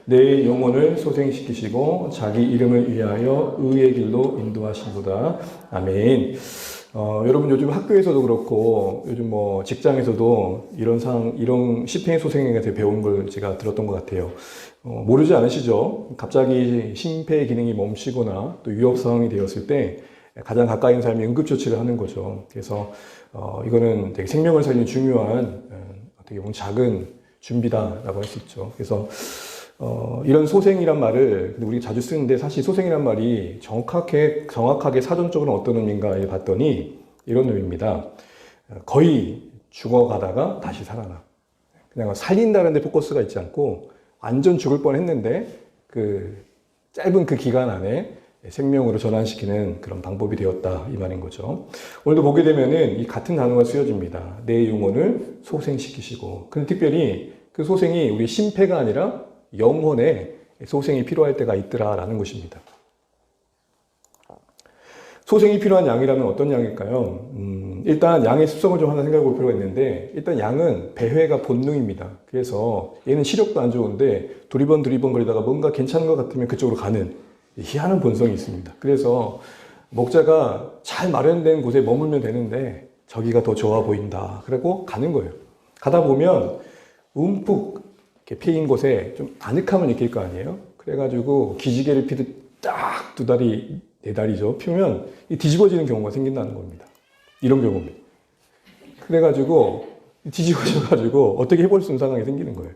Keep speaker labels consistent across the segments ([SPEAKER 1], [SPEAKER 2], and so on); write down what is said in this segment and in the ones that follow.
[SPEAKER 1] 내 영혼을 소생시키시고 자기 이름을 위하여 의의 길로 인도하신도다. 아멘. 여러분 요즘 학교에서도 그렇고 요즘 뭐 직장에서도 이런 시팽의 소생에 대해 배운 걸 제가 들었던 것 같아요. 모르지 않으시죠? 갑자기 심폐의 기능이 멈추거나 또 위협 상황이 되었을 때 가장 가까이 있는 사람이 응급조치를 하는 거죠. 그래서 이거는 되게 생명을 살리는 중요한 어떻게 보면 작은 준비다라고 할 수 있죠. 그래서 이런 소생이란 말을 우리가 자주 쓰는데 사실 소생이란 말이 정확하게 사전적으로 어떤 의미인가 봤더니 이런 의미입니다. 거의 죽어가다가 다시 살아나. 그냥 살린다는 데 포커스가 있지 않고 완전 죽을 뻔했는데 그 짧은 그 기간 안에 생명으로 전환시키는 그런 방법이 되었다 이 말인 거죠. 오늘도 보게 되면은 이 같은 단어가 쓰여집니다. 내 영혼을 소생시키시고. 근데 특별히 그 소생이 우리 심폐가 아니라 영혼에 소생이 필요할 때가 있더라라는 것입니다. 소생이 필요한 양이라면 어떤 양일까요? 일단 양의 습성을 좀 하나 생각해 볼 필요가 있는데, 일단 양은 배회가 본능입니다. 그래서 얘는 시력도 안 좋은데 두리번 거리다가 뭔가 괜찮은 것 같으면 그쪽으로 가는 희한한 본성이 있습니다. 그래서 목자가 잘 마련된 곳에 머물면 되는데 저기가 더 좋아 보인다. 그리고 가는 거예요. 가다 보면 움푹 패인 곳에 좀 아늑함을 느낄 거 아니에요? 그래가지고 기지개를 피듯 딱 두 다리, 네 다리죠. 펴면 뒤집어지는 경우가 생긴다는 겁니다. 이런 경우입니다. 그래가지고 뒤집어져가지고 어떻게 해볼 수 없는 상황이 생기는 거예요.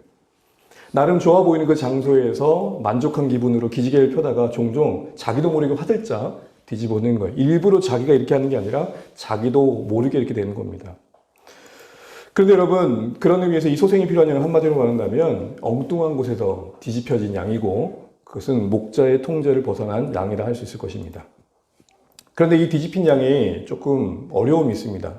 [SPEAKER 1] 나름 좋아 보이는 그 장소에서 만족한 기분으로 기지개를 펴다가 종종 자기도 모르게 화들짝 뒤집어지는 거예요. 일부러 자기가 이렇게 하는 게 아니라 자기도 모르게 이렇게 되는 겁니다. 그런데 여러분, 그런 의미에서 이 소생이 필요한 양은 한마디로 말한다면 엉뚱한 곳에서 뒤집혀진 양이고 그것은 목자의 통제를 벗어난 양이라 할 수 있을 것입니다. 그런데 이 뒤집힌 양이 조금 어려움이 있습니다.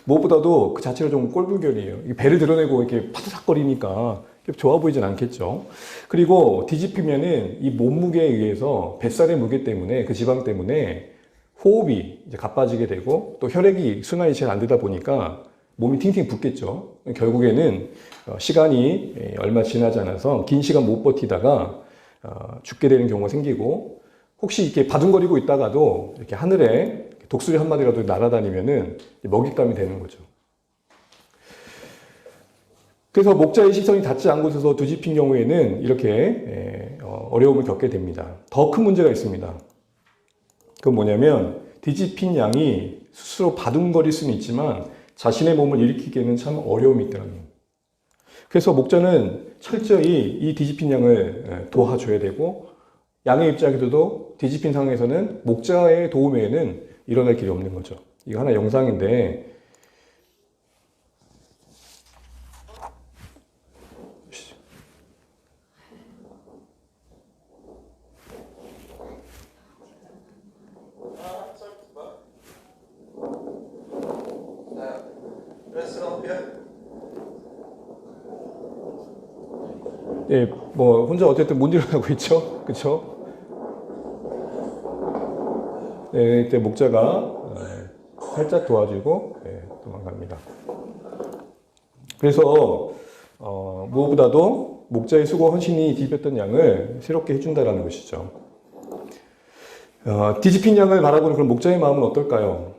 [SPEAKER 1] 무엇보다도 그 자체가 좀 꼴불견이에요. 배를 드러내고 이렇게 파닥거리니까 좋아 보이진 않겠죠. 그리고 뒤집히면은 이 몸무게에 의해서 뱃살의 무게 때문에 그 지방 때문에 호흡이 이제 가빠지게 되고 또 혈액이 순환이 잘 안 되다 보니까 몸이 팅팅 붓겠죠. 결국에는 시간이 얼마 지나지 않아서 긴 시간 못 버티다가 죽게 되는 경우가 생기고 혹시 이렇게 바둥거리고 있다가도 이렇게 하늘에 독수리 한 마리라도 날아다니면은 먹잇감이 되는 거죠. 그래서 목자의 시선이 닿지 않은 곳에서 뒤집힌 경우에는 이렇게 어려움을 겪게 됩니다. 더 큰 문제가 있습니다. 그건 뭐냐면 뒤집힌 양이 스스로 바둥거릴 수는 있지만 자신의 몸을 일으키기에는 참 어려움이 있더라는 거예요. 그래서 목자는 철저히 이 뒤집힌 양을 도와줘야 되고 양의 입장에서도 뒤집힌 상황에서는 목자의 도움 외에는 일어날 길이 없는 거죠. 이거 하나 영상인데 예, 뭐 혼자 어쨌든 못 일어나고 있죠, 그렇죠? 네, 이때 목자가 살짝 도와주고 도망갑니다. 그래서 무엇보다도 목자의 수고 헌신이 뒤집혔던 양을 새롭게 해준다라는 것이죠. 뒤집힌 양을 바라보는 그런 목자의 마음은 어떨까요?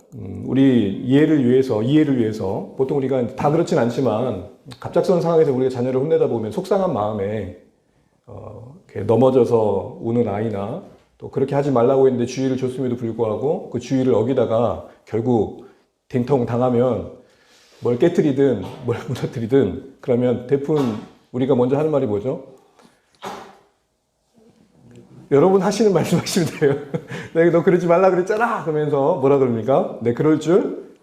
[SPEAKER 1] 우리 이해를 위해서 보통 우리가 다 그렇진 않지만 갑작스러운 상황에서 우리가 자녀를 혼내다 보면 속상한 마음에 넘어져서 우는 아이나 또 그렇게 하지 말라고 했는데 주의를 줬음에도 불구하고 그 주의를 어기다가 결국 딩통 당하면 뭘 깨트리든 뭘 무너뜨리든 그러면 대부분 우리가 먼저 하는 말이 뭐죠? 여러분 하시는 말씀 하시면 돼요. 내가 너 그러지 말라 그랬잖아. 그러면서 뭐라 그럽니까? 네, 그럴 줄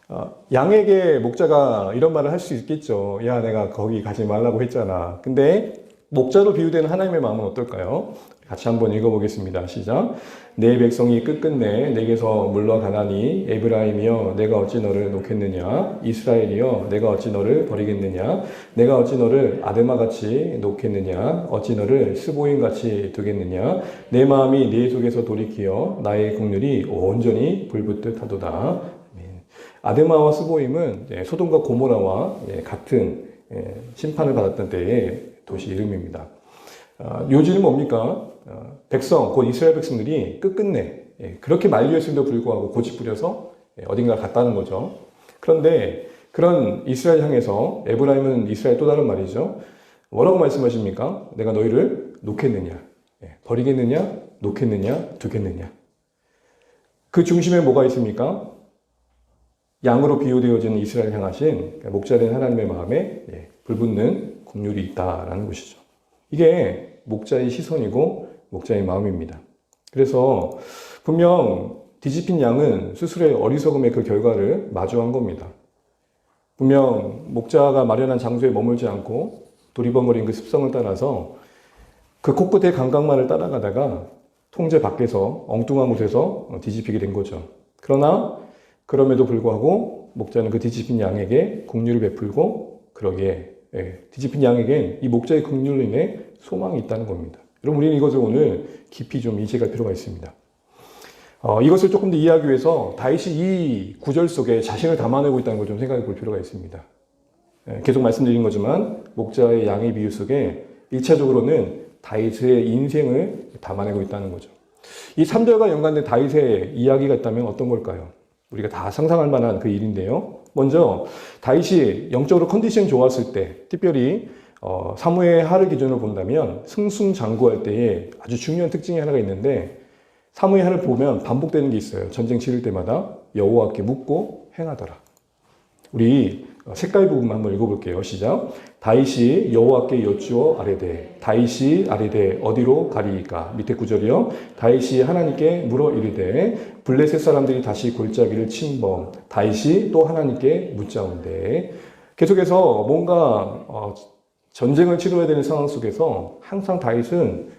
[SPEAKER 1] 알았다. 양에게 목자가 이런 말을 할 수 있겠죠. 야, 내가 거기 가지 말라고 했잖아. 근데 목자로 비유되는 하나님의 마음은 어떨까요? 같이 한번 읽어보겠습니다. 시작. 내 백성이 끝끝내 내게서 물러가나니 에브라임이여 내가 어찌 너를 놓겠느냐. 이스라엘이여 내가 어찌 너를 버리겠느냐. 내가 어찌 너를 아드마같이 놓겠느냐. 어찌 너를 스보임같이 두겠느냐. 내 마음이 네 속에서 돌이키어 나의 국률이 온전히 불붙듯 하도다. 아드마와 스보임은 소돔과 고모라와 같은 심판을 받았던 때의 도시 이름입니다. 요지는 뭡니까? 백성, 곧 이스라엘 백성들이 끝끝내 그렇게 만류했음에도 불구하고 고집 부려서 어딘가 갔다는 거죠. 그런데 그런 이스라엘 향해서 에브라임은 이스라엘 또 다른 말이죠. 뭐라고 말씀하십니까? 내가 너희를 놓겠느냐? 버리겠느냐? 놓겠느냐? 두겠느냐? 그 중심에 뭐가 있습니까? 양으로 비유되어진 이스라엘 향하신 목자된 하나님의 마음에 불붙는 긍휼이 있다라는 것이죠. 이게 목자의 시선이고 목자의 마음입니다. 그래서 분명 뒤집힌 양은 스스로의 어리석음의 그 결과를 마주한 겁니다. 분명 목자가 마련한 장소에 머물지 않고 두리번거린 그 습성을 따라서 그 코끝의 감각만을 따라가다가 통제 밖에서 엉뚱한 곳에서 뒤집히게 된 거죠. 그러나 그럼에도 불구하고 목자는 그 뒤집힌 양에게 긍휼을 베풀고 그러기에 뒤집힌 양에겐 이 목자의 긍휼로 인해 소망이 있다는 겁니다. 여러분 우리는 이것을 오늘 깊이 좀 인식할 필요가 있습니다. 이것을 조금 더 이해하기 위해서 다윗이 이 구절 속에 자신을 담아내고 있다는 걸 좀 생각해 볼 필요가 있습니다. 계속 말씀드린 거지만 목자의 양의 비유 속에 1차적으로는 다윗의 인생을 담아내고 있다는 거죠. 이 3절과 연관된 다윗의 이야기가 있다면 어떤 걸까요? 우리가 다 상상할 만한 그 일인데요. 먼저 다윗이 영적으로 컨디션이 좋았을 때, 특별히 사무엘 하를 기준으로 본다면 승승장구할 때에 아주 중요한 특징이 하나가 있는데 사무엘 하를 보면 반복되는 게 있어요. 전쟁 치를 때마다 여호와께 묻고 행하더라. 우리 색깔 부분만 한번 읽어볼게요. 시작. 다윗이 여호와께 여쭈어 아뢰되 다윗이 아뢰되 어디로 가리이까. 밑에 구절이요. 다윗이 하나님께 물어 이르되 블레셋 사람들이 다시 골짜기를 침범. 다윗이 또 하나님께 묻자온대. 계속해서 뭔가 전쟁을 치러야 되는 상황 속에서 항상 다윗은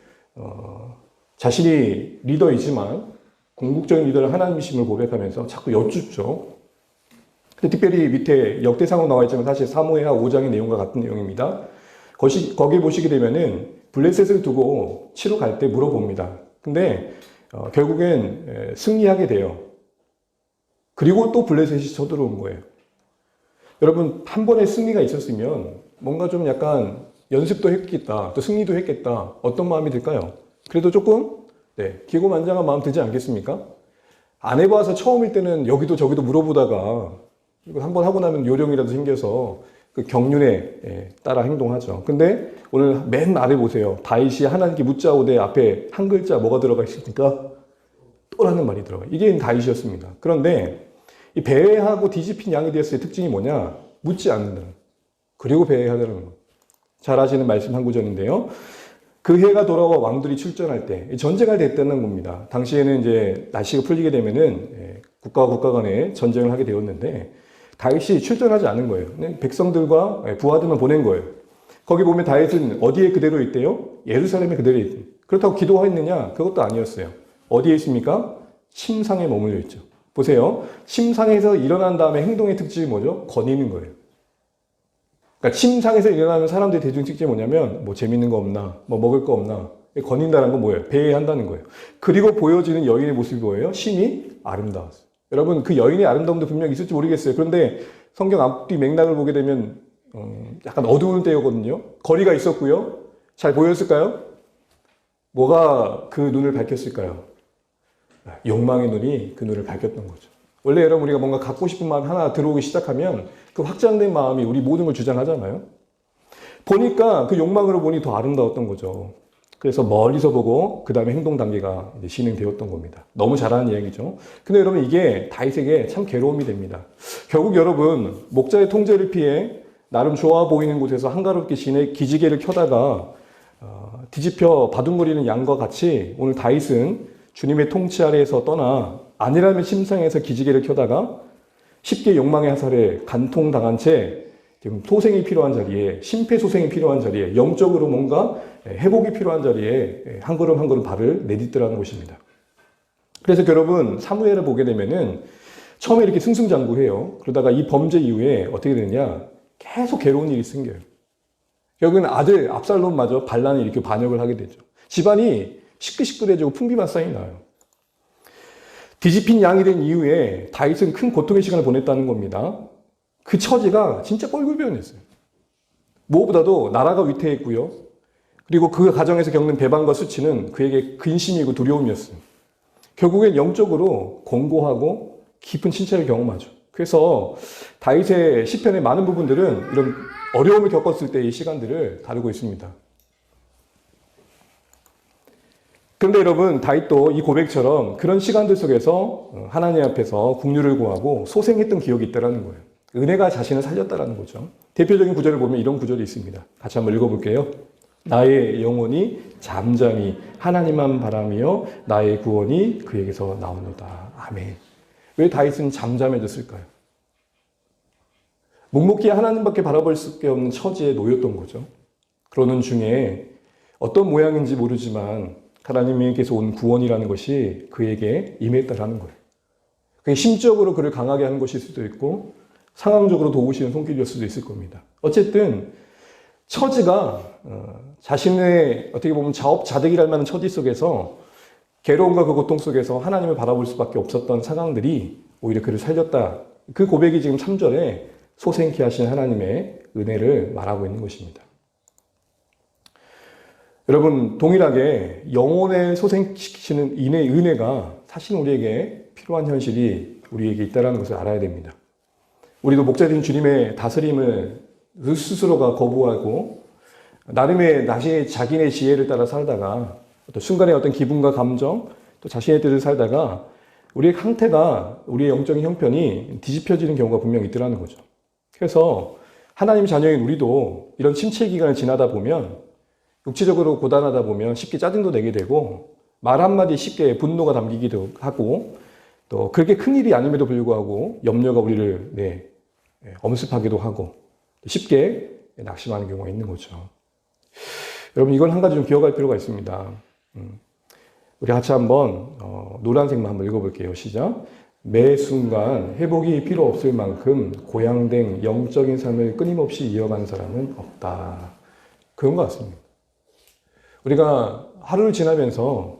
[SPEAKER 1] 자신이 리더이지만 궁극적인 리더를 하나님이심을 고백하면서 자꾸 여쭙죠. 특별히 밑에 역대상으로 나와 있지만 사실 사무엘하 5장의 내용과 같은 내용입니다. 거기 보시게 되면은 블레셋을 두고 치러 갈 때 물어봅니다. 근데 결국엔 승리하게 돼요. 그리고 또 블레셋이 쳐들어온 거예요. 여러분 한 번의 승리가 있었으면 뭔가 좀 약간 연습도 했겠다, 또 승리도 했겠다. 어떤 마음이 들까요? 그래도 조금 기고만장한 마음 들지 않겠습니까? 안 해봐서 처음일 때는 여기도 저기도 물어보다가 이거 한번 하고 나면 요령이라도 생겨서 그 경륜에 따라 행동하죠. 근데 오늘 맨 아래 보세요. 다윗이 하나님께 묻자오되 앞에 한 글자 뭐가 들어가 있습니까? 또라는 말이 들어가요. 이게 다윗이었습니다. 그런데 이 배회하고 뒤집힌 양에 대해서의 특징이 뭐냐? 묻지 않는다는. 그리고 배회하다는 거. 잘 아시는 말씀 한 구절인데요. 그 해가 돌아와 왕들이 출전할 때 전쟁할 때 했다는 겁니다. 당시에는 이제 날씨가 풀리게 되면은 국가와 국가 간에 전쟁을 하게 되었는데 다윗이 출전하지 않은 거예요. 백성들과 부하들만 보낸 거예요. 거기 보면 다윗은 어디에 그대로 있대요? 예루살렘에 그대로 있대요. 그렇다고 기도했느냐? 그것도 아니었어요. 어디에 있습니까? 침상에 머물러 있죠. 보세요. 침상에서 일어난 다음에 행동의 특징이 뭐죠? 거니는 거예요. 그러니까 침상에서 일어나는 사람들의 대중 특징이 뭐냐면 뭐 재밌는 거 없나? 뭐 먹을 거 없나? 거닌다는 건 뭐예요? 배회한다는 거예요. 그리고 보여지는 여인의 모습이 뭐예요? 심히 아름다웠어요. 여러분 그 여인의 아름다움도 분명히 있을지 모르겠어요. 그런데 성경 앞뒤 맥락을 보게 되면 약간 어두운 때였거든요. 거리가 있었고요. 잘 보였을까요? 뭐가 그 눈을 밝혔을까요? 욕망의 눈이 그 눈을 밝혔던 거죠. 원래 여러분 우리가 뭔가 갖고 싶은 마음이 하나 들어오기 시작하면 그 확장된 마음이 우리 모든 걸 주장하잖아요. 보니까 그 욕망으로 보니 더 아름다웠던 거죠. 그래서 멀리서 보고 그 다음에 행동 단계가 이제 진행되었던 겁니다. 너무 잘하는 이야기죠. 근데 여러분 이게 다윗에게 참 괴로움이 됩니다. 결국 여러분 목자의 통제를 피해 나름 좋아 보이는 곳에서 한가롭게 기지개를 켜다가 뒤집혀 바둥거리는 양과 같이 오늘 다윗은 주님의 통치 아래에서 떠나 아니라면 침상에서 기지개를 켜다가 쉽게 욕망의 화살에 간통당한 채 지금 소생이 필요한 자리에, 심폐소생이 필요한 자리에, 영적으로 뭔가 회복이 필요한 자리에 한 걸음 한 걸음 발을 내딛더라는 것입니다. 그래서 여러분 사무엘을 보게 되면은 처음에 이렇게 승승장구해요. 그러다가 이 범죄 이후에 어떻게 되느냐? 계속 괴로운 일이 생겨요. 결국은 아들 압살롬마저 반란에 이렇게 반역을 하게 되죠. 집안이 시끌시끌해지고 풍비박산이 나요. 뒤집힌 양이 된 이후에 다윗은 큰 고통의 시간을 보냈다는 겁니다. 그 처지가 진짜 꼴불견이었어요. 무엇보다도 나라가 위태했고요. 그리고 그 가정에서 겪는 배반과 수치는 그에게 근심이고 두려움이었어요. 결국엔 영적으로 공고하고 깊은 침체를 경험하죠. 그래서 다윗의 시편의 많은 부분들은 이런 어려움을 겪었을 때의 시간들을 다루고 있습니다. 그런데 여러분, 다윗도 이 고백처럼 그런 시간들 속에서 하나님 앞에서 긍휼을 구하고 소생했던 기억이 있다는 거예요. 은혜가 자신을 살렸다는 거죠. 대표적인 구절을 보면 이런 구절이 있습니다. 같이 한번 읽어볼게요. 나의 영혼이 잠잠히 하나님만 바라며 나의 구원이 그에게서 나오노다. 아멘. 왜 다윗은 잠잠해졌을까요? 묵묵히 하나님밖에 바라볼 수밖에 없는 처지에 놓였던 거죠. 그러는 중에 어떤 모양인지 모르지만 하나님에게서 온 구원이라는 것이 그에게 임했다라는 거예요. 그게 심적으로 그를 강하게 하는 것일 수도 있고 상황적으로 도우시는 손길일 수도 있을 겁니다. 어쨌든 처지가 자신의 어떻게 보면 자업자득이랄 만한 처지 속에서 괴로움과 그 고통 속에서 하나님을 바라볼 수밖에 없었던 상황들이 오히려 그를 살렸다. 그 고백이 지금 3절에 소생케 하신 하나님의 은혜를 말하고 있는 것입니다. 여러분, 동일하게 영혼을 소생시키는 인의 은혜가 사실 우리에게 필요한 현실이 우리에게 있다는 것을 알아야 됩니다. 우리도 목자님 주님의 다스림을 스스로가 거부하고 나름의 자기네 지혜를 따라 살다가 또 순간의 어떤 기분과 감정 또 자신의 뜻을 살다가 우리의 상태가 우리의 영적인 형편이 뒤집혀지는 경우가 분명히 있더라는 거죠. 그래서 하나님 자녀인 우리도 이런 침체 기간을 지나다 보면 육체적으로 고단하다 보면 쉽게 짜증도 내게 되고 말 한마디 쉽게 분노가 담기기도 하고 또 그렇게 큰일이 아님에도 불구하고 염려가 우리를 엄습하기도 하고 쉽게 낙심하는 경우가 있는 거죠. 여러분, 이건 한 가지 좀 기억할 필요가 있습니다. 우리 같이 한번 노란색만 한번 읽어볼게요. 시작. 매 순간 회복이 필요 없을 만큼 고양된 영적인 삶을 끊임없이 이어가는 사람은 없다. 그런 것 같습니다. 우리가 하루를 지나면서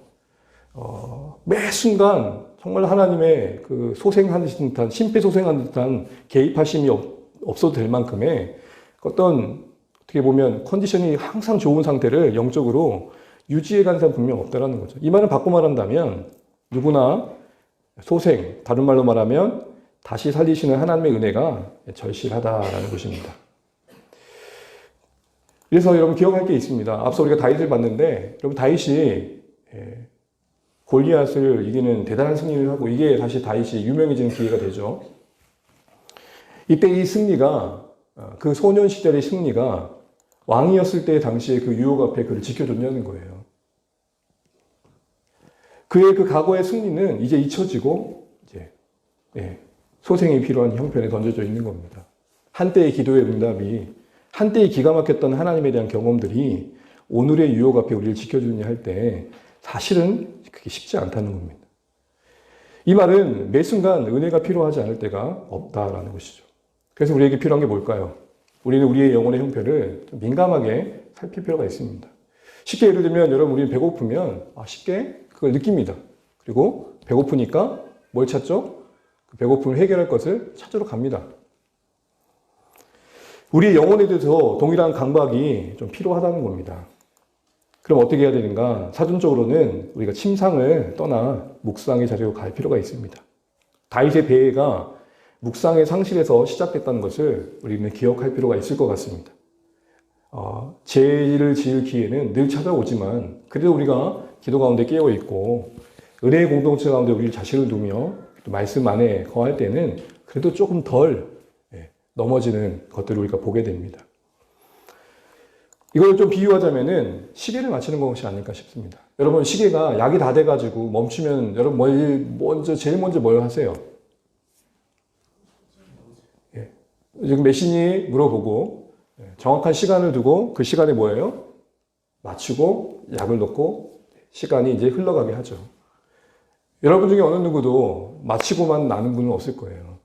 [SPEAKER 1] 매 순간 정말 하나님의 그 소생하는 듯한 심폐소생하는 듯한 개입하심이 없어도 될 만큼의 어떤 어떻게 보면 컨디션이 항상 좋은 상태를 영적으로 유지해가는 사람 분명 없다라는 거죠. 이 말은 바꿔 말한다면 누구나 소생, 다른 말로 말하면 다시 살리시는 하나님의 은혜가 절실하다라는 것입니다. 그래서 여러분 기억할 게 있습니다. 앞서 우리가 다윗을 봤는데 여러분 다윗이 골리앗을 이기는 대단한 승리를 하고 이게 다시 다윗이 유명해지는 기회가 되죠. 이때 이 승리가 그 소년 시절의 승리가 왕이었을 때 당시에 그 유혹 앞에 그를 지켜줬냐는 거예요. 그의 그 과거의 승리는 이제 잊혀지고 이제 소생이 필요한 형편에 던져져 있는 겁니다. 한때의 기도의 응답이 한때의 기가 막혔던 하나님에 대한 경험들이 오늘의 유혹 앞에 우리를 지켜주느냐 할 때 사실은 그게 쉽지 않다는 겁니다. 이 말은 매 순간 은혜가 필요하지 않을 때가 없다라는 것이죠. 그래서 우리에게 필요한 게 뭘까요? 우리는 우리의 영혼의 형편을 좀 민감하게 살필 필요가 있습니다. 쉽게 예를 들면 여러분 우리는 배고프면 쉽게 그걸 느낍니다. 그리고 배고프니까 뭘 찾죠? 그 배고픔을 해결할 것을 찾으러 갑니다. 우리의 영혼에 대해서 동일한 강박이 좀 필요하다는 겁니다. 그럼 어떻게 해야 되는가? 사전적으로는 우리가 침상을 떠나 묵상의 자리로 갈 필요가 있습니다. 다윗의 배회가 묵상의 상실에서 시작됐다는 것을 우리는 기억할 필요가 있을 것 같습니다. 죄를 지을 기회는 늘 찾아오지만 그래도 우리가 기도 가운데 깨어 있고 은혜의 공동체 가운데 우리 자신을 두며 또 말씀 안에 거할 때는 그래도 조금 덜 넘어지는 것들을 우리가 보게 됩니다. 이걸 좀 비유하자면은 시계를 맞추는 것이 아닐까 싶습니다. 여러분 시계가 약이 다 돼가지고 멈추면 여러분 제일 먼저 뭘 하세요? 지금 메신이 물어보고 정확한 시간을 두고 그 시간에 뭐예요? 맞추고 약을 넣고 시간이 이제 흘러가게 하죠. 여러분 중에 어느 누구도 맞추고만 나는 분은 없을 거예요.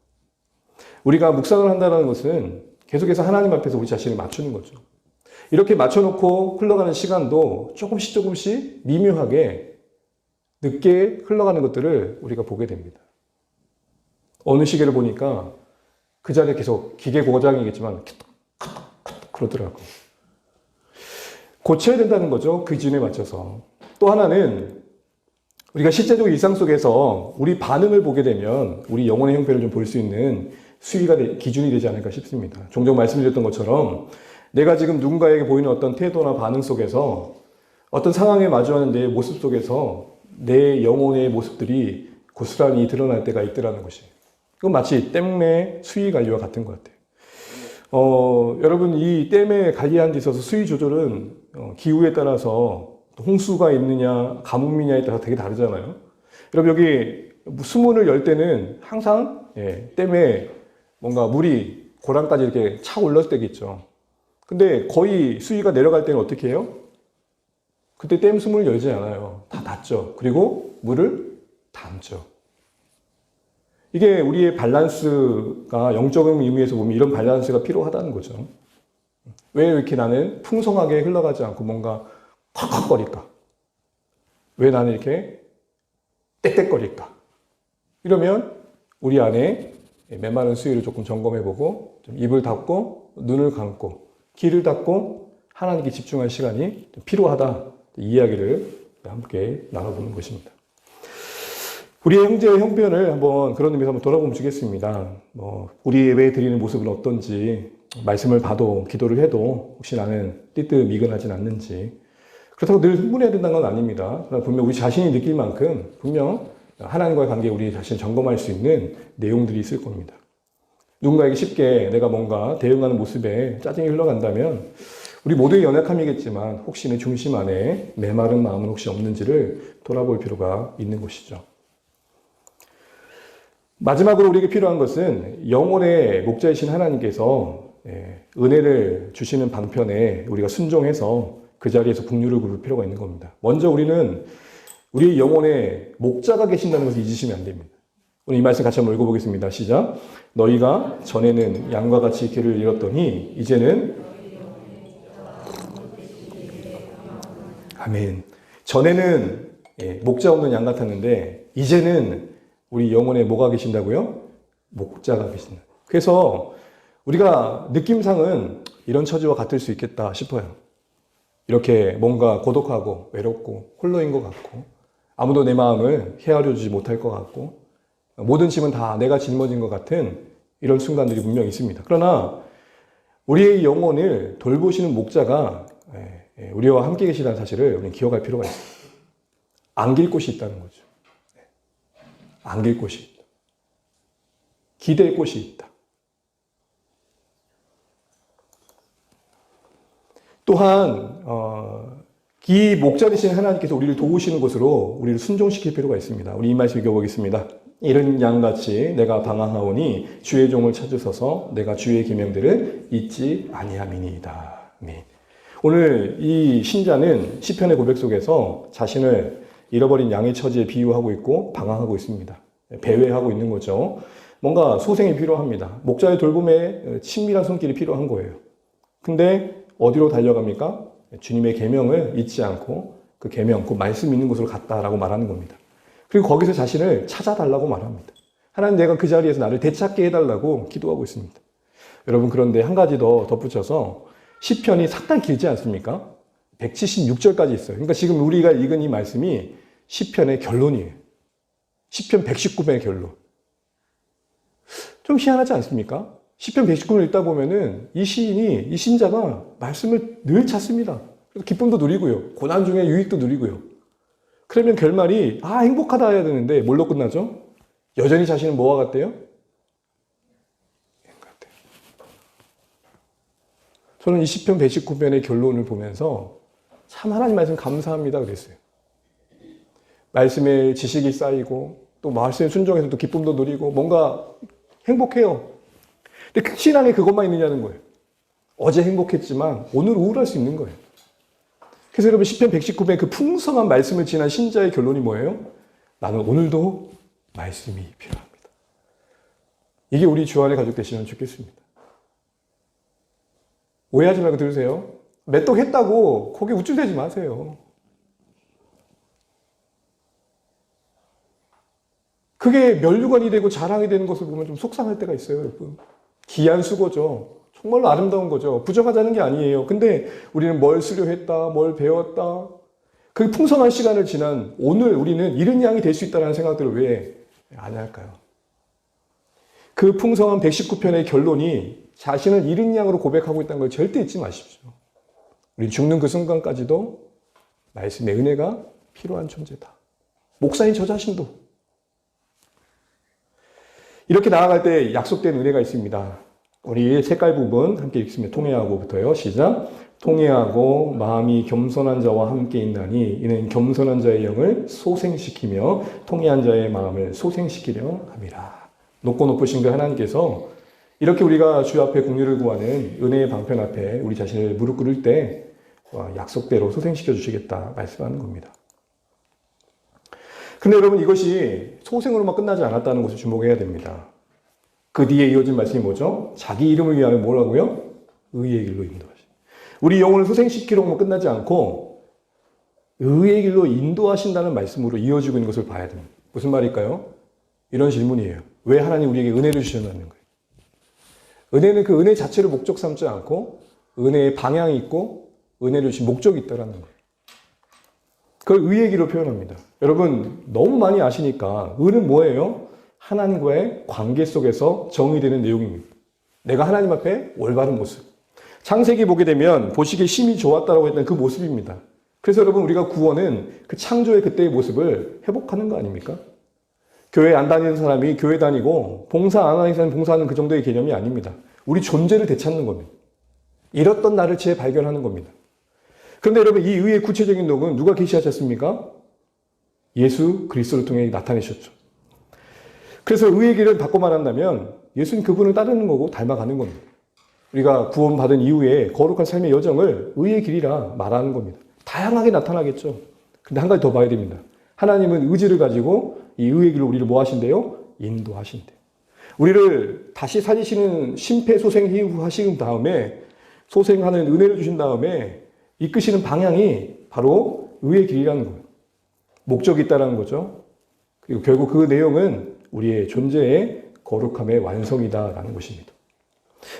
[SPEAKER 1] 우리가 묵상을 한다는 것은 계속해서 하나님 앞에서 우리 자신을 맞추는 거죠. 이렇게 맞춰놓고 흘러가는 시간도 조금씩 미묘하게 늦게 흘러가는 것들을 우리가 보게 됩니다. 어느 시계를 보니까 그 자리에 계속 기계 고장이겠지만 그러더라고. 고쳐야 된다는 거죠. 그 기준에 맞춰서. 또 하나는 우리가 실제적으로 일상 속에서 우리 반응을 보게 되면 우리 영혼의 형편을 좀 볼 수 있는 기준이 되지 않을까 싶습니다. 종종 말씀드렸던 것처럼 내가 지금 누군가에게 보이는 어떤 태도나 반응 속에서 어떤 상황에 마주하는 내 모습 속에서 내 영혼의 모습들이 고스란히 드러날 때가 있더라는 것이. 그건 마치 댐의 수위 관리와 같은 것 같아요. 여러분 이 댐의 관리하는 데 있어서 수위 조절은 기후에 따라서 홍수가 있느냐 가뭄이냐에 따라서 되게 다르잖아요. 여러분 여기 수문을 열 때는 항상 댐에 뭔가 물이 고랑까지 이렇게 차 올랐을 때겠죠. 근데 거의 수위가 내려갈 때는 어떻게 해요? 그때 댐 수문을 열지 않아요. 다 닫죠. 그리고 물을 담죠. 이게 우리의 밸런스가 영적인 의미에서 보면 이런 밸런스가 필요하다는 거죠. 왜 이렇게 나는 풍성하게 흘러가지 않고 뭔가 컥컥거릴까? 왜 나는 이렇게 땡땡거릴까? 이러면 우리 안에 메마른 수위를 조금 점검해보고 좀 입을 닫고 눈을 감고 귀를 닫고 하나님께 집중할 시간이 필요하다. 이 이야기를 함께 나눠보는 것입니다. 우리의 형제의 형편을 한번 그런 의미에서 한번 돌아보면 주겠습니다. 우리 예배 드리는 모습은 어떤지, 말씀을 봐도 기도를 해도 혹시 나는 띠뜻미근하진 않는지, 그렇다고 늘 흥분해야 된다는 건 아닙니다. 그러나 분명 우리 자신이 느낄 만큼 분명 하나님과의 관계에 우리 자신을 점검할 수 있는 내용들이 있을 겁니다. 누군가에게 쉽게 내가 뭔가 대응하는 모습에 짜증이 흘러간다면 우리 모두의 연약함이겠지만 혹시 내 중심 안에 메마른 마음은 혹시 없는지를 돌아볼 필요가 있는 것이죠. 마지막으로 우리에게 필요한 것은 영혼의 목자이신 하나님께서 은혜를 주시는 방편에 우리가 순종해서 그 자리에서 긍휼을 부를 필요가 있는 겁니다. 먼저 우리는 우리 영혼의 목자가 계신다는 것을 잊으시면 안 됩니다. 오늘 이 말씀 같이 한번 읽어보겠습니다. 시작. 너희가 전에는 양과 같이 길을 잃었더니 이제는 아멘. 전에는 목자 없는 양 같았는데 이제는 우리 영혼에 뭐가 계신다고요? 목자가 계신다. 그래서 우리가 느낌상은 이런 처지와 같을 수 있겠다 싶어요. 이렇게 뭔가 고독하고 외롭고 홀로인 것 같고 아무도 내 마음을 헤아려 주지 못할 것 같고 모든 짐은 다 내가 짊어진 것 같은 이런 순간들이 분명히 있습니다. 그러나 우리의 영혼을 돌보시는 목자가 우리와 함께 계시다는 사실을 우리는 기억할 필요가 있습니다. 안길 곳이 있다는 거죠. 안길 곳이 있다. 기댈 곳이 있다. 또한 이 목자 되신 하나님께서 우리를 도우시는 것으로 우리를 순종시킬 필요가 있습니다. 우리 이 말씀 읽어보겠습니다. 이런 양같이 내가 방황하오니 주의 종을 찾으소서 내가 주의 계명들을 잊지 아니함이니이다. 아멘. 오늘 이 신자는 시편의 고백 속에서 자신을 잃어버린 양의 처지에 비유하고 있고 방황하고 있습니다. 배회하고 있는 거죠. 뭔가 소생이 필요합니다. 목자의 돌봄에 친밀한 손길이 필요한 거예요. 근데 어디로 달려갑니까? 주님의 계명을 잊지 않고 그 계명, 그 말씀 있는 곳으로 갔다라고 말하는 겁니다. 그리고 거기서 자신을 찾아달라고 말합니다. 하나님 내가 그 자리에서 나를 되찾게 해달라고 기도하고 있습니다. 여러분 그런데 한 가지 더 덧붙여서 시편이 상당히 길지 않습니까? 176절까지 있어요. 그러니까 지금 우리가 읽은 이 말씀이 시편의 결론이에요. 시편 119편의 결론. 좀 희한하지 않습니까? 시편 119편을 읽다 보면은 이 시인이, 이 신자가 말씀을 늘 찾습니다. 그래서 기쁨도 누리고요. 고난 중에 유익도 누리고요. 그러면 결말이 행복하다 해야 되는데 뭘로 끝나죠? 여전히 자신은 뭐와 같대요? 저는 이 시편 119편의 결론을 보면서 참 하나님 말씀 감사합니다 그랬어요. 말씀에 지식이 쌓이고 또 말씀에 순종해서 또 기쁨도 누리고 뭔가 행복해요. 근데 신앙에 그것만 있느냐는 거예요. 어제 행복했지만 오늘 우울할 수 있는 거예요. 그래서 여러분 시편 119편의 그 풍성한 말씀을 지난 신자의 결론이 뭐예요? 나는 오늘도 말씀이 필요합니다. 이게 우리 주 안에 가족 되시면 좋겠습니다. 오해하지 말고 들으세요. 메떡했다고 거기에 우쭐대지 마세요. 그게 면류관이 되고 자랑이 되는 것을 보면 좀 속상할 때가 있어요, 여러분. 귀한 수고죠. 정말로 아름다운 거죠. 부정하자는 게 아니에요. 근데 우리는 뭘 수료했다, 뭘 배웠다. 그 풍성한 시간을 지난 오늘 우리는 이른 양이 될 수 있다는 생각들을 왜 안 할까요? 그 풍성한 119편의 결론이 자신을 이른 양으로 고백하고 있다는 걸 절대 잊지 마십시오. 우리 죽는 그 순간까지도 말씀의 은혜가 필요한 존재다. 목사인 저 자신도. 이렇게 나아갈 때 약속된 은혜가 있습니다. 우리 색깔 부분 함께 읽습니다. 통회하고부터요. 시작. 통회하고 마음이 겸손한 자와 함께 있나니 이는 겸손한 자의 영을 소생시키며 통회한 자의 마음을 소생시키려 함이라. 높고 높으신 그 하나님께서 이렇게 우리가 주 앞에 긍휼을 구하는 은혜의 방편 앞에 우리 자신을 무릎 꿇을 때 약속대로 소생시켜 주시겠다 말씀하는 겁니다. 근데 여러분 이것이 소생으로만 끝나지 않았다는 것을 주목해야 됩니다. 그 뒤에 이어진 말씀이 뭐죠? 자기 이름을 위하여 뭐라고요? 의의 길로 인도하시. 우리 영혼을 소생시키려고만 끝나지 않고 의의 길로 인도하신다는 말씀으로 이어지고 있는 것을 봐야 됩니다. 무슨 말일까요? 이런 질문이에요. 왜 하나님 우리에게 은혜를 주셨냐는 거예요. 은혜는 그 은혜 자체를 목적 삼지 않고 은혜의 방향이 있고 은혜를 주신 목적이 있다는 거예요. 그걸 의의 길로 표현합니다. 여러분 너무 많이 아시니까 의는 뭐예요? 하나님과의 관계 속에서 정의되는 내용입니다. 내가 하나님 앞에 올바른 모습. 창세기 보게 되면 보시기에 심히 좋았다라고 했던 그 모습입니다. 그래서 여러분 우리가 구원은 그 창조의 그때의 모습을 회복하는 거 아닙니까? 교회 안 다니는 사람이 교회 다니고 봉사 안 하는 사람이 봉사하는 그 정도의 개념이 아닙니다. 우리 존재를 되찾는 겁니다. 잃었던 나를 재발견하는 겁니다. 그런데 여러분 이 의의 구체적인 녹은 누가 계시하셨습니까? 예수 그리스도를 통해 나타내셨죠. 그래서 의의 길을 바꿔 말한다면 예수님 그분을 따르는 거고 닮아가는 겁니다. 우리가 구원받은 이후에 거룩한 삶의 여정을 의의 길이라 말하는 겁니다. 다양하게 나타나겠죠. 근데 한 가지 더 봐야 됩니다. 하나님은 의지를 가지고 이 의의 길로 우리를 뭐 하신대요? 인도하신대요. 우리를 다시 살리시는 심폐소생하신 다음에 소생하는 은혜를 주신 다음에 이끄시는 방향이 바로 의의 길이라는 거예요. 목적이 있다는 거죠. 그리고 결국 그 내용은 우리의 존재의 거룩함의 완성이다라는 것입니다.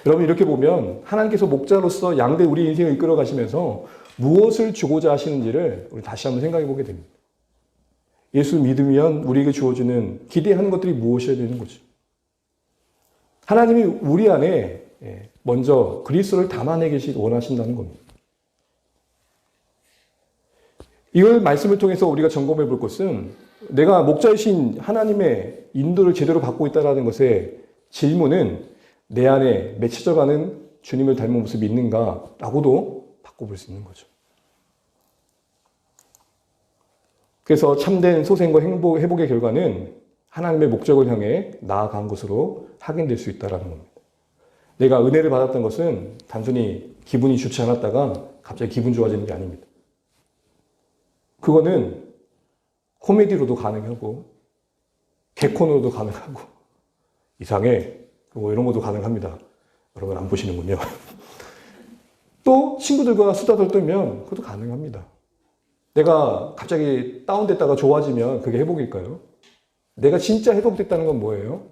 [SPEAKER 1] 여러분 이렇게 보면 하나님께서 목자로서 양대 우리 인생을 이끌어 가시면서 무엇을 주고자 하시는지를 우리 다시 한번 생각해 보게 됩니다. 예수 믿으면 우리에게 주어지는 기대하는 것들이 무엇이어야 되는 거죠. 하나님이 우리 안에 먼저 그리스도를 담아내기 원하신다는 겁니다. 이걸 말씀을 통해서 우리가 점검해 볼 것은 내가 목자이신 하나님의 인도를 제대로 받고 있다는 것의 질문은 내 안에 맺혀져가는 주님을 닮은 모습이 있는가라고도 바꿔볼 수 있는 거죠. 그래서 참된 소생과 회복의 결과는 하나님의 목적을 향해 나아간 것으로 확인될 수 있다는 겁니다. 내가 은혜를 받았던 것은 단순히 기분이 좋지 않았다가 갑자기 기분 좋아지는 게 아닙니다. 그거는 코미디로도 가능하고 개콘으로도 가능하고 이상해 뭐 이런 것도 가능합니다. 여러분 안 보시는군요. 또 친구들과 수다 떨면 그것도 가능합니다. 내가 갑자기 다운됐다가 좋아지면 그게 회복일까요? 내가 진짜 회복됐다는 건 뭐예요?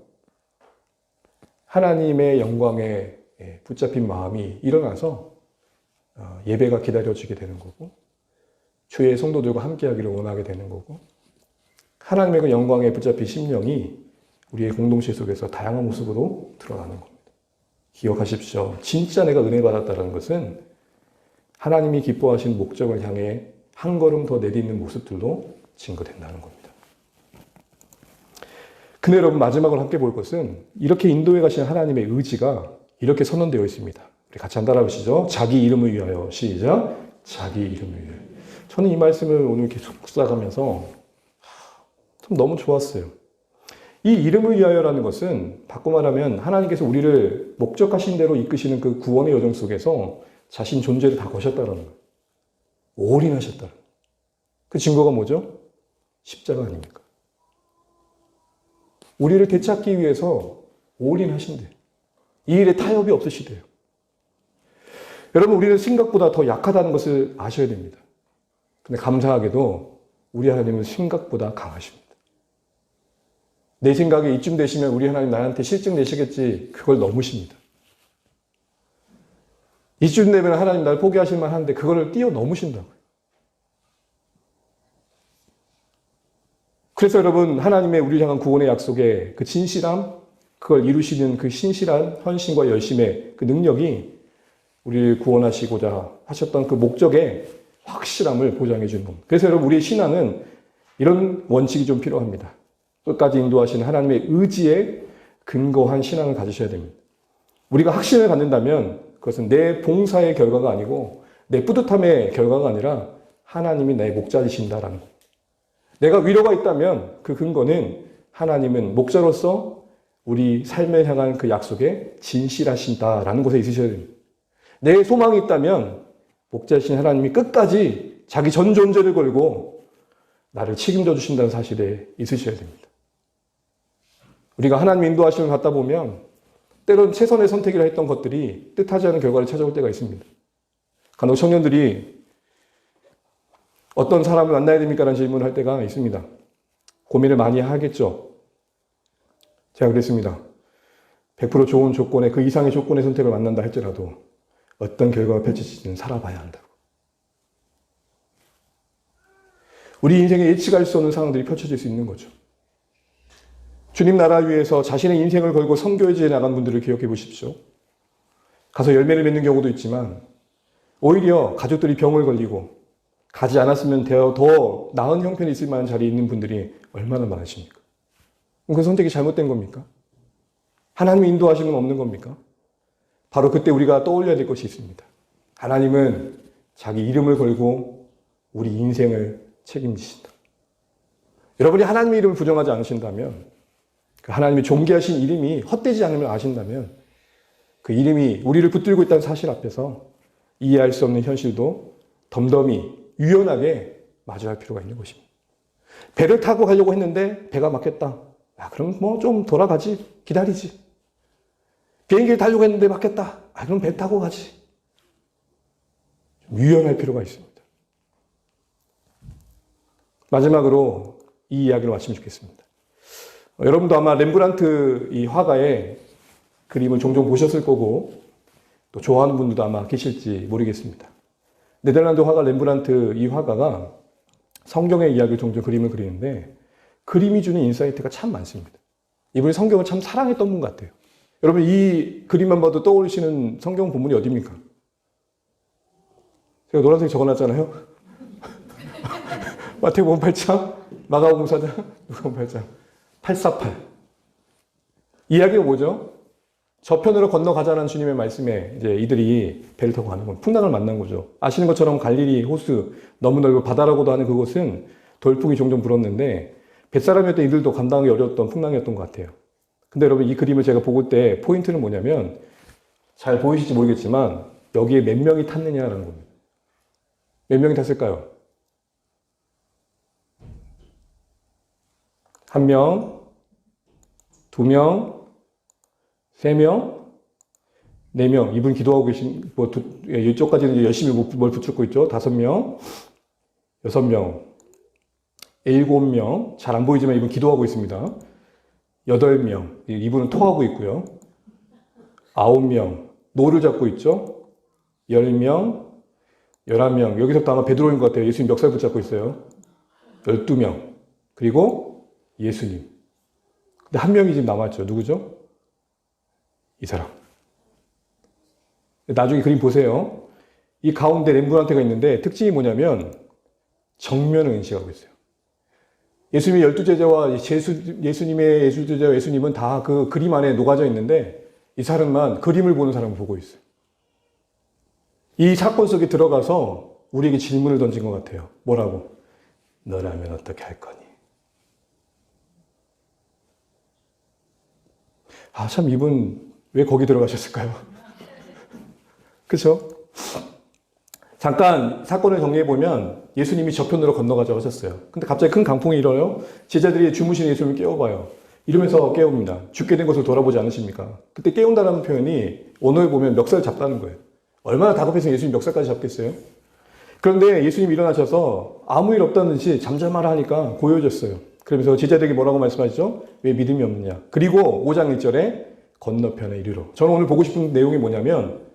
[SPEAKER 1] 하나님의 영광에 붙잡힌 마음이 일어나서 예배가 기다려지게 되는 거고 주의 성도들과 함께하기를 원하게 되는 거고 하나님의 그 영광에 붙잡힌 심령이 우리의 공동체 속에서 다양한 모습으로 드러나는 겁니다. 기억하십시오. 진짜 내가 은혜 받았다는 것은 하나님이 기뻐하신 목적을 향해 한 걸음 더 내딛는 모습들로 증거된다는 겁니다. 근데 여러분 마지막으로 함께 볼 것은 이렇게 인도해 가신 하나님의 의지가 이렇게 선언되어 있습니다. 우리 같이 한번 따라 보시죠. 자기 이름을 위하여. 시작. 자기 이름을 위하여. 저는 이 말씀을 오늘 계속 묵상하면서 참 너무 좋았어요. 이 이름을 위하여라는 것은 바꿔 말하면 하나님께서 우리를 목적하신 대로 이끄시는 그 구원의 여정 속에서 자신 존재를 다 거셨다는 거예요. 올인하셨다는 거예요. 그 증거가 뭐죠? 십자가 아닙니까? 우리를 되찾기 위해서 올인하신대요. 이 일에 타협이 없으시대요. 여러분 우리는 생각보다 더 약하다는 것을 아셔야 됩니다. 근데 감사하게도 우리 하나님은 생각보다 강하십니다. 내 생각에 이쯤 되시면 우리 하나님 나한테 실증 내시겠지 그걸 넘으십니다. 이쯤 되면 하나님 날 포기하실 만한데 그거를 뛰어넘으신다고요. 그래서 여러분, 하나님의 우리를 향한 구원의 약속의 그 진실함, 그걸 이루시는 그 신실한 헌신과 열심의 그 능력이 우리를 구원하시고자 하셨던 그 목적의 확실함을 보장해 주는 겁니다. 그래서 여러분, 우리의 신앙은 이런 원칙이 좀 필요합니다. 끝까지 인도하시는 하나님의 의지에 근거한 신앙을 가지셔야 됩니다. 우리가 확신을 갖는다면 그것은 내 봉사의 결과가 아니고 내 뿌듯함의 결과가 아니라 하나님이 나의 목자이신다라는 겁니다. 내가 위로가 있다면 그 근거는 하나님은 목자로서 우리 삶을 향한 그 약속에 진실하신다라는 것에 있으셔야 됩니다. 내 소망이 있다면 목자이신 하나님이 끝까지 자기 전 존재를 걸고 나를 책임져 주신다는 사실에 있으셔야 됩니다. 우리가 하나님 인도하심을 받다 보면 때론 최선의 선택이라 했던 것들이 뜻하지 않은 결과를 찾아올 때가 있습니다. 간혹 청년들이 어떤 사람을 만나야 됩니까? 라는 질문을 할 때가 있습니다. 고민을 많이 하겠죠. 제가 그랬습니다. 100% 좋은 조건에 그 이상의 조건의 선택을 만난다 할지라도 어떤 결과가 펼쳐질지는 살아봐야 한다고. 우리 인생에 예측할 수 없는 상황들이 펼쳐질 수 있는 거죠. 주님 나라 위해서 자신의 인생을 걸고 선교지에 나간 분들을 기억해 보십시오. 가서 열매를 맺는 경우도 있지만 오히려 가족들이 병을 걸리고 가지 않았으면 더 나은 형편이 있을 만한 자리에 있는 분들이 얼마나 많으십니까? 그 선택이 잘못된 겁니까? 하나님의 인도하심은 없는 겁니까? 바로 그때 우리가 떠올려야 될 것이 있습니다. 하나님은 자기 이름을 걸고 우리 인생을 책임지신다. 여러분이 하나님의 이름을 부정하지 않으신다면, 그 하나님이 존귀하신 이름이 헛되지 않음을 아신다면 그 이름이 우리를 붙들고 있다는 사실 앞에서 이해할 수 없는 현실도 덤덤히 유연하게 마주할 필요가 있는 것입니다. 배를 타고 가려고 했는데 배가 막혔다. 그럼 뭐 좀 돌아가지. 기다리지. 비행기를 타려고 했는데 막혔다. 그럼 배 타고 가지. 좀 유연할 필요가 있습니다. 마지막으로 이 이야기를 마치면 좋겠습니다. 여러분도 아마 렘브란트 이 화가의 그림을 종종 보셨을 거고 또 좋아하는 분들도 아마 계실지 모르겠습니다. 네덜란드 화가 렘브란트 이 화가가 성경의 이야기를 종종 그림을 그리는데 그림이 주는 인사이트가 참 많습니다. 이분이 성경을 참 사랑했던 분 같아요. 여러분 이 그림만 봐도 떠오르시는 성경 본문이 어디입니까? 제가 노란색 적어놨잖아요. 마태복음 8장, 마가복음 4장, 누가복음 8장. 848. 이야기가 뭐죠? 저편으로 건너가자는 주님의 말씀에 이제 이들이 배를 타고 가는 건 풍랑을 만난 거죠. 아시는 것처럼 갈릴리 호수 너무 넓고 바다라고도 하는 그곳은 돌풍이 종종 불었는데 뱃사람이었던 이들도 감당하기 어려웠던 풍랑이었던 것 같아요. 근데 여러분 이 그림을 제가 보고 때 포인트는 뭐냐면 잘 보이실지 모르겠지만 여기에 몇 명이 탔느냐라는 겁니다. 몇 명이 탔을까요? 1명, 2명, 3명, 4명. 이분 기도하고 계신, 이쪽까지는 열심히 뭘 붙잡고 있죠. 5명, 6명, 7명. 잘 안 보이지만 이분 기도하고 있습니다. 8명. 이분은 토하고 있고요. 9명. 노를 잡고 있죠. 10명, 11명. 여기서부터 아마 베드로인 것 같아요. 예수님 멱살 붙잡고 있어요. 12명. 그리고 예수님. 근데 한 명이 지금 남았죠. 누구죠? 이 사람. 나중에 그림 보세요. 이 가운데 렘브란트가 있는데 특징이 뭐냐면 정면을 인식하고 있어요. 예수님의 12제자와 예수님의 예수제자와 예수님은 다 그 그림 안에 녹아져 있는데 이 사람만 그림을 보는 사람을 보고 있어요. 이 사건 속에 들어가서 우리에게 질문을 던진 것 같아요. 뭐라고? 너라면 어떻게 할 거니? 참 이분 왜 거기 들어가셨을까요? 그렇죠? 잠깐 사건을 정리해보면 예수님이 저편으로 건너가자고 하셨어요. 근데 갑자기 큰 강풍이 일어요. 제자들이 주무시는 예수님을 깨워봐요. 이러면서 깨웁니다. 죽게 된 것을 돌아보지 않으십니까? 그때 깨운다는 표현이 원어에 보면 멱살 잡다는 거예요. 얼마나 다급해서 예수님 멱살까지 잡겠어요? 그런데 예수님이 일어나셔서 아무 일 없다는 듯이 잠잠하라 하니까 고요해졌어요. 그러면서 제자들에게 뭐라고 말씀하시죠? 왜 믿음이 없느냐? 그리고 5장 1절에 건너편에 이르러. 저는 오늘 보고 싶은 내용이 뭐냐면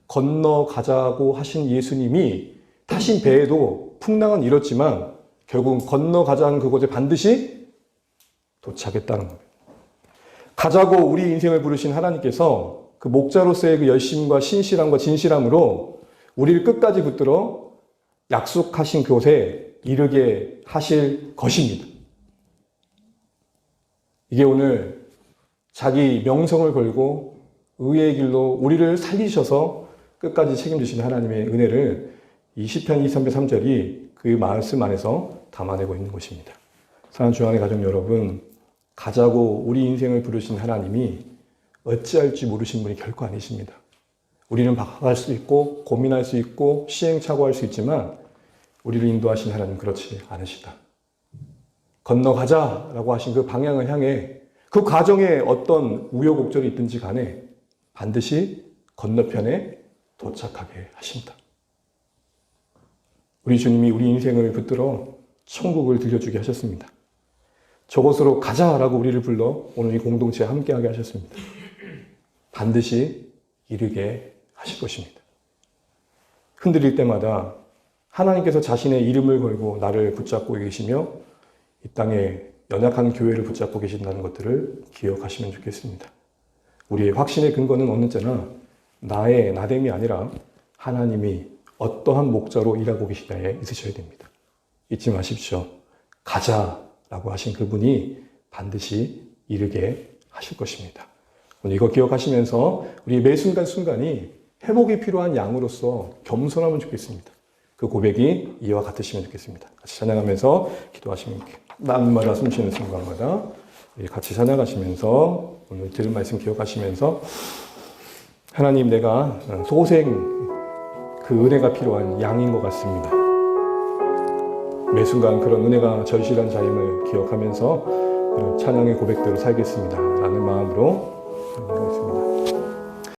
[SPEAKER 1] 건너가자고 하신 예수님이 타신 배에도 풍랑은 일었지만 결국 건너가자는 그곳에 반드시 도착했다는 겁니다. 가자고 우리 인생을 부르신 하나님께서 그 목자로서의 그 열심과 신실함과 진실함으로 우리를 끝까지 붙들어 약속하신 그곳에 이르게 하실 것입니다. 이게 오늘 자기 명성을 걸고 의의 길로 우리를 살리셔서 끝까지 책임지시는 하나님의 은혜를 이 시편 23편 3절이 그 말씀 안에서 담아내고 있는 것입니다. 사랑하는 주안의 가족 여러분, 가자고 우리 인생을 부르신 하나님이 어찌할지 모르신 분이 결코 아니십니다. 우리는 박할 수 있고 고민할 수 있고 시행착오할 수 있지만 우리를 인도하신 하나님 그렇지 않으시다. 건너가자라고 하신 그 방향을 향해 그 과정에 어떤 우여곡절이 있든지 간에 반드시 건너편에 도착하게 하신다. 우리 주님이 우리 인생을 붙들어 천국을 들려주게 하셨습니다. 저곳으로 가자라고 우리를 불러 오늘 이 공동체에 함께하게 하셨습니다. 반드시 이르게 하실 것입니다. 흔들릴 때마다 하나님께서 자신의 이름을 걸고 나를 붙잡고 계시며 이 땅에 연약한 교회를 붙잡고 계신다는 것들을 기억하시면 좋겠습니다. 우리의 확신의 근거는 어느 때나 나의 나됨이 아니라 하나님이 어떠한 목자로 일하고 계시냐에 있으셔야 됩니다. 잊지 마십시오. 가자라고 하신 그분이 반드시 이르게 하실 것입니다. 오늘 이거 기억하시면서 우리 매 순간순간이 회복이 필요한 양으로서 겸손하면 좋겠습니다. 그 고백이 이와 같으시면 좋겠습니다. 같이 찬양하면서 기도하시면 날마다 숨쉬는 순간마다 같이 찬양하시면서 오늘 들은 말씀 기억하시면서 하나님, 내가 소생 그 은혜가 필요한 양인 것 같습니다. 매 순간 그런 은혜가 절실한 자임을 기억하면서 찬양의 고백대로 살겠습니다 라는 마음으로